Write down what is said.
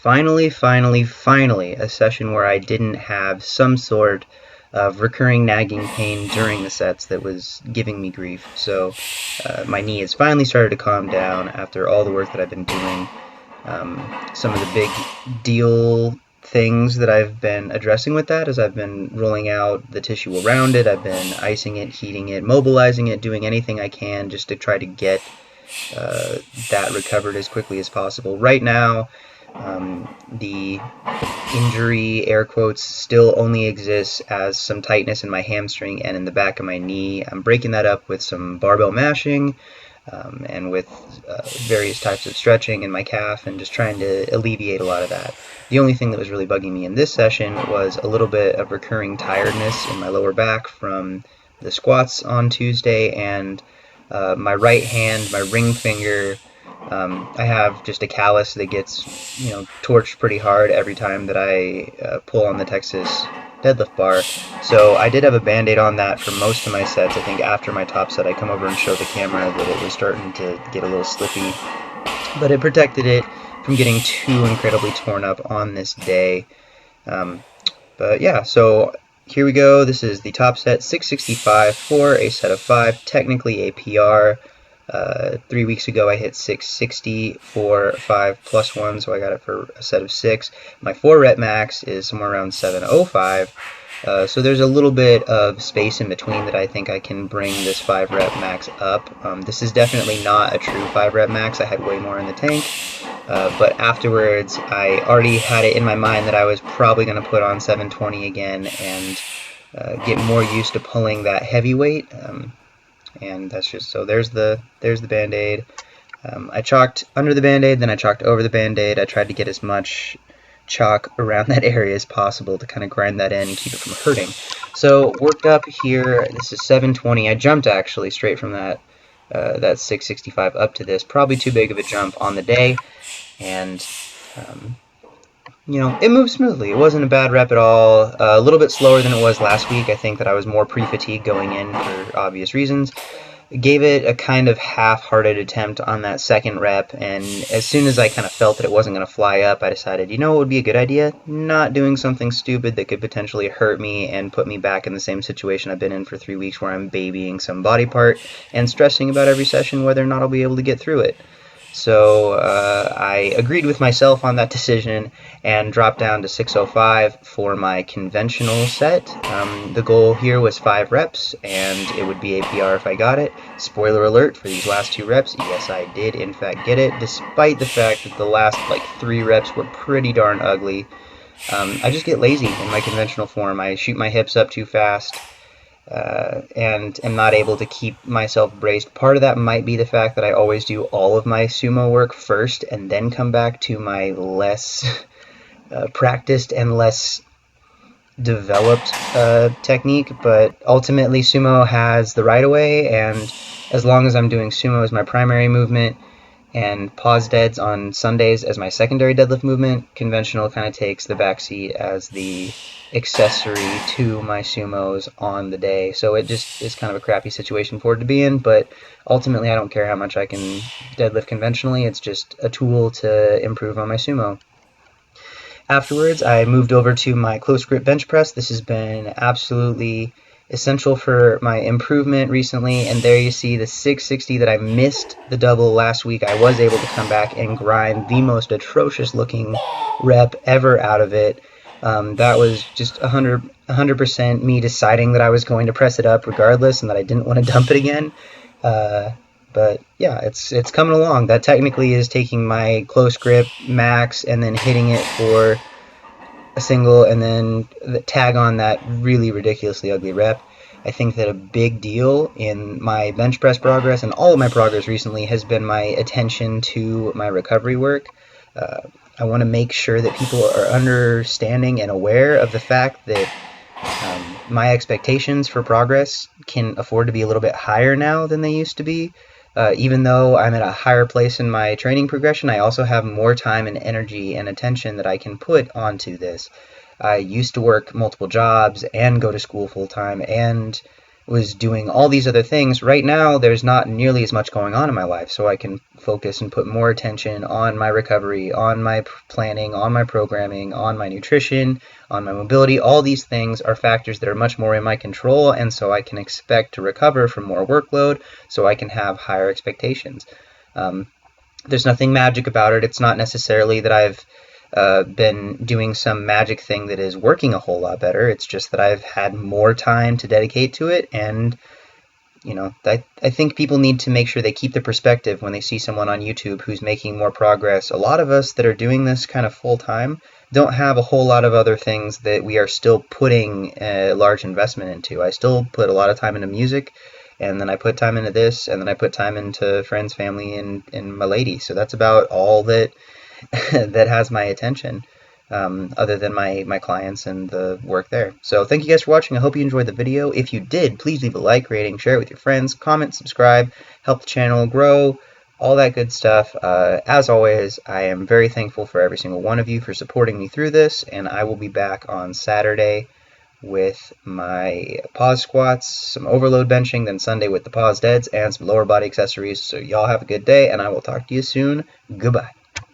Finally, a session where I didn't have some sort of recurring nagging pain during the sets that was giving me grief. So my knee has finally started to calm down after all the work that I've been doing. Some of the big deal things that I've been addressing with that is I've been rolling out the tissue around it, I've been icing it, heating it, mobilizing it, doing anything I can just to try to get that recovered as quickly as possible. Right now, the injury, air quotes, still only exists as some tightness in my hamstring and in the back of my knee. I'm breaking that up with some barbell mashing and with various types of stretching in my calf and just trying to alleviate a lot of that. The only thing that was really bugging me in this session was a little bit of recurring tiredness in my lower back from the squats on Tuesday, and my right hand, my ring finger, I have just a callus that gets, torched pretty hard every time that I pull on the Texas deadlift bar. So I did have a band-aid on that for most of my sets. I think after my top set I come over and show the camera that it was starting to get a little slippy, but it protected it from getting too incredibly torn up on this day. But yeah, so here we go. This is the top set, 665 for a set of 5, technically a PR. 3 weeks ago I hit 660 for 5 plus 1, so I got it for a set of 6. My 4 rep max is somewhere around 705. So there's a little bit of space in between that I think I can bring this 5 rep max up. This is definitely not a true 5 rep max. I had way more in the tank. But afterwards, I already had it in my mind that I was probably going to put on 720 again and get more used to pulling that heavy weight. And that's just, so there's the Band-Aid. I chalked under the Band-Aid, then I chalked over the Band-Aid. I tried to get as much chalk around that area as possible to kind of grind that in and keep it from hurting. So worked up here, this is 720. I jumped actually straight from that 665 up to this. Probably too big of a jump on the day, and it moved smoothly. It wasn't a bad rep at all. A little bit slower than it was last week. I think that I was more pre-fatigued going in for obvious reasons. Gave it a kind of half-hearted attempt on that second rep, and as soon as I kind of felt that it wasn't going to fly up, I decided, what would be a good idea? Not doing something stupid that could potentially hurt me and put me back in the same situation I've been in for 3 weeks where I'm babying some body part and stressing about every session whether or not I'll be able to get through it. So I agreed with myself on that decision and dropped down to 605 for my conventional set. The goal here was 5 reps, and it would be a PR if I got it. Spoiler alert, for these last 2 reps, yes, I did in fact get it, despite the fact that the last 3 reps were pretty darn ugly. I just get lazy in my conventional form. I shoot my hips up too fast. And am not able to keep myself braced. Part of that might be the fact that I always do all of my sumo work first and then come back to my less practiced and less developed technique, but ultimately sumo has the right of way, and as long as I'm doing sumo as my primary movement and pause deads on Sundays as my secondary deadlift movement, conventional kind of takes the backseat as the accessory to my sumos on the day. So it just is kind of a crappy situation for it to be in, but ultimately I don't care how much I can deadlift conventionally. It's just a tool to improve on my sumo. Afterwards, I moved over to my close grip bench press. This has been absolutely essential for my improvement recently, and there you see the 660 that I missed the double last week. I was able to come back and grind the most atrocious looking rep ever out of it. That was just 100% me deciding that I was going to press it up regardless and that I didn't want to dump it again. But yeah, it's coming along. That technically is taking my close grip max and then hitting it for a single and then tag on that really ridiculously ugly rep. I think that a big deal in my bench press progress and all of my progress recently has been my attention to my recovery work. I want to make sure that people are understanding and aware of the fact that my expectations for progress can afford to be a little bit higher now than they used to be. Even though I'm at a higher place in my training progression, I also have more time and energy and attention that I can put onto this. I used to work multiple jobs and go to school full-time and was doing all these other things. Right now, there's not nearly as much going on in my life, so I can focus and put more attention on my recovery, on my planning, on my programming, on my nutrition, on my mobility. All these things are factors that are much more in my control, and so I can expect to recover from more workload, so I can have higher expectations. Um, there's nothing magic about it. It's not necessarily that I've been doing some magic thing that is working a whole lot better. It's just that I've had more time to dedicate to it, and I think people need to make sure they keep the perspective when they see someone on YouTube who's making more progress. A lot of us that are doing this kind of full time don't have a whole lot of other things that we are still putting a large investment into. I still put a lot of time into music, and then I put time into this, and then I put time into friends, family, and my lady. So that's about all that that has my attention, other than my clients and the work there. So thank you guys for watching. I hope you enjoyed the video. If you did, please leave a like, rating, share it with your friends, comment, subscribe, help the channel grow, all that good stuff. As always, I am very thankful for every single one of you for supporting me through this, and I will be back on Saturday with my pause squats, some overload benching, then Sunday with the pause deads, and some lower body accessories. So y'all have a good day, and I will talk to you soon. Goodbye.